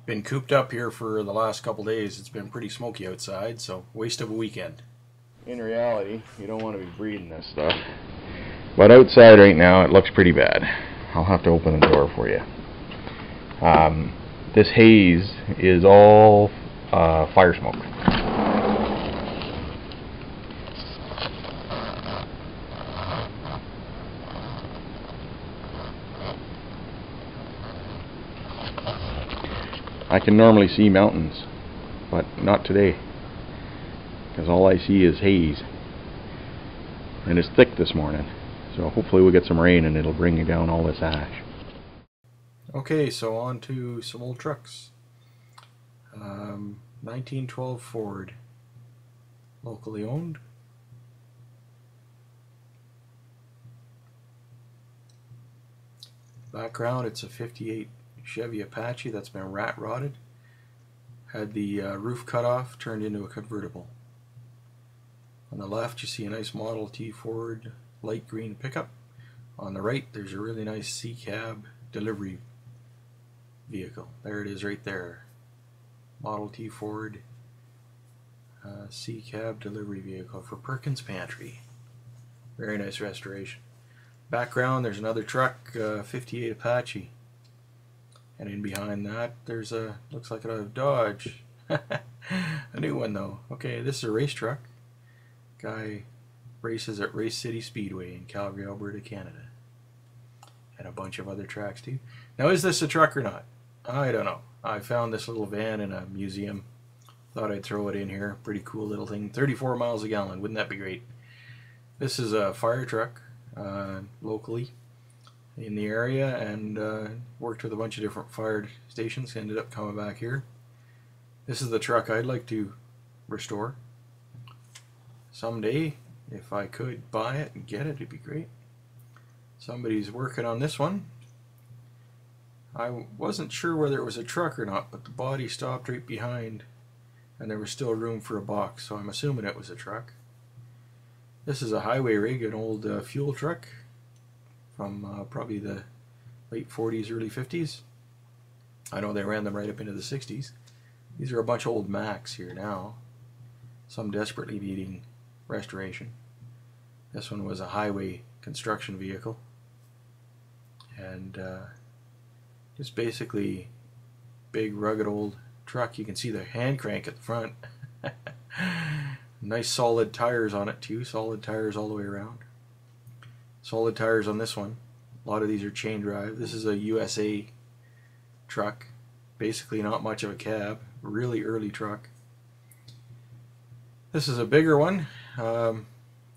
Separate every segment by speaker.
Speaker 1: Been cooped up here for the last couple days. It's been pretty smoky outside, so waste of a weekend.
Speaker 2: In reality, you don't want to be breeding this stuff. But outside right now, it looks pretty bad. I'll have to open the door for you. This haze is all fire smoke. I can normally see mountains, but not today, because all I see is haze, and it's thick this morning. So hopefully we'll get some rain and it'll bring down all this ash.
Speaker 1: Okay, so on to some old trucks. 1912 Ford, locally owned. Background, it's a 58 Chevy Apache that's been rat rotted. Had the roof cut off, turned into a convertible. On the left you see a nice Model T Ford light green pickup. On the right there's a really nice C-cab delivery vehicle. There it is right there. Model T Ford C-cab delivery vehicle for Perkins Pantry. Very nice restoration. Background, there's another truck, 58 Apache. And in behind that, there's a, looks like a Dodge. A new one though. Okay, this is a race truck. Guy races at Race City Speedway in Calgary, Alberta, Canada. And a bunch of other tracks too. Now, is this a truck or not? I don't know. I found this little van in a museum. Thought I'd throw it in here. Pretty cool little thing. 34 miles a gallon. Wouldn't that be great? This is a fire truck locally in the area, and worked with a bunch of different fire stations. Ended up coming back here. This is the truck I'd like to restore someday. If I could buy it and get it, it'd be great. Somebody's working on this one. I wasn't sure whether it was a truck or not, but the body stopped right behind and there was still room for a box, so I'm assuming it was a truck. This is a highway rig, an old fuel truck from probably the late 40s, early 50s. I know they ran them right up into the 60s. These are a bunch of old Macs here now, some desperately needing restoration. This one was a highway construction vehicle, and just basically big rugged old truck. You can see the hand crank at the front. Nice solid tires on it too, solid tires all the way around. Solid tires on this one. A lot of these are chain drive. This is a USA truck, basically not much of a cab, really early truck. This is a bigger one.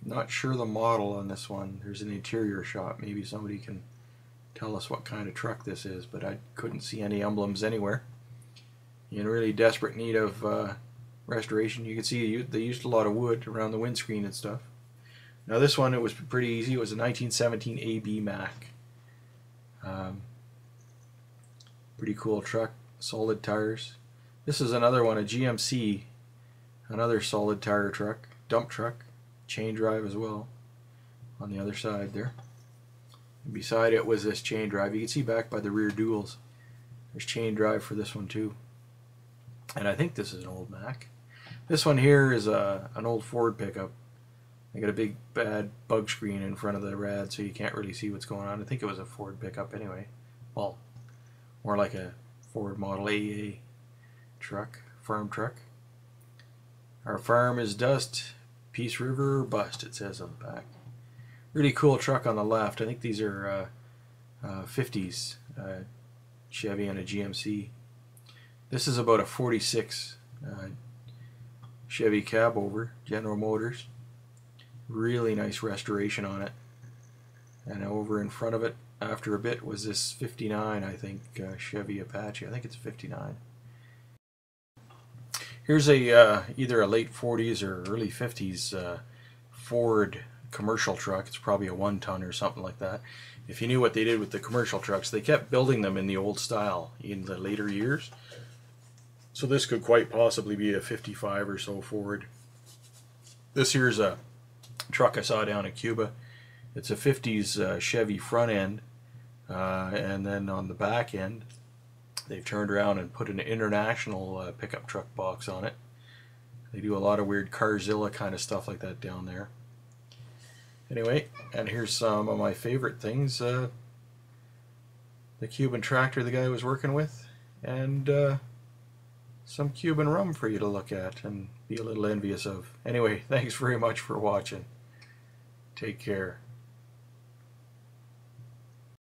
Speaker 1: Not sure the model on this one. There's an interior shot. Maybe somebody can tell us what kind of truck this is, but I couldn't see any emblems anywhere. In really desperate need of restoration. You can see they used a lot of wood around the windscreen and stuff. Now this one, it was pretty easy. It was a 1917 AB Mac. Pretty cool truck. Solid tires. This is another one, a GMC, another solid tire truck, dump truck, chain drive as well on the other side there. And beside it was this chain drive. You can see back by the rear duals there's chain drive for this one too. And I think this is an old Mac. This one here is an old Ford pickup. They got a big bad bug screen in front of the rad, so you can't really see what's going on. I think it was a Ford pickup anyway. Well, more like a Ford Model AA truck, farm truck. Our farm is dust, Peace River or bust, it says on the back. Really cool truck on the left. I think these are 50s Chevy and a GMC. This is about a 46 Chevy cab over, General Motors. Really nice restoration on it. And over in front of it, after a bit, was this 59, I think, Chevy Apache. I think it's 59. Here's a either a late 40s or early 50s Ford commercial truck. It's probably a 1-ton or something like that. If you knew what they did with the commercial trucks, they kept building them in the old style in the later years. So this could quite possibly be a 55 or so Ford. This here's a truck I saw down in Cuba. It's a 50s Chevy front end, and then on the back end they've turned around and put an international pickup truck box on it. They do a lot of weird Carzilla kind of stuff like that down there. Anyway, and here's some of my favorite things. The Cuban tractor the guy was working with, and some Cuban rum for you to look at and be a little envious of. Anyway, thanks very much for watching. Take care.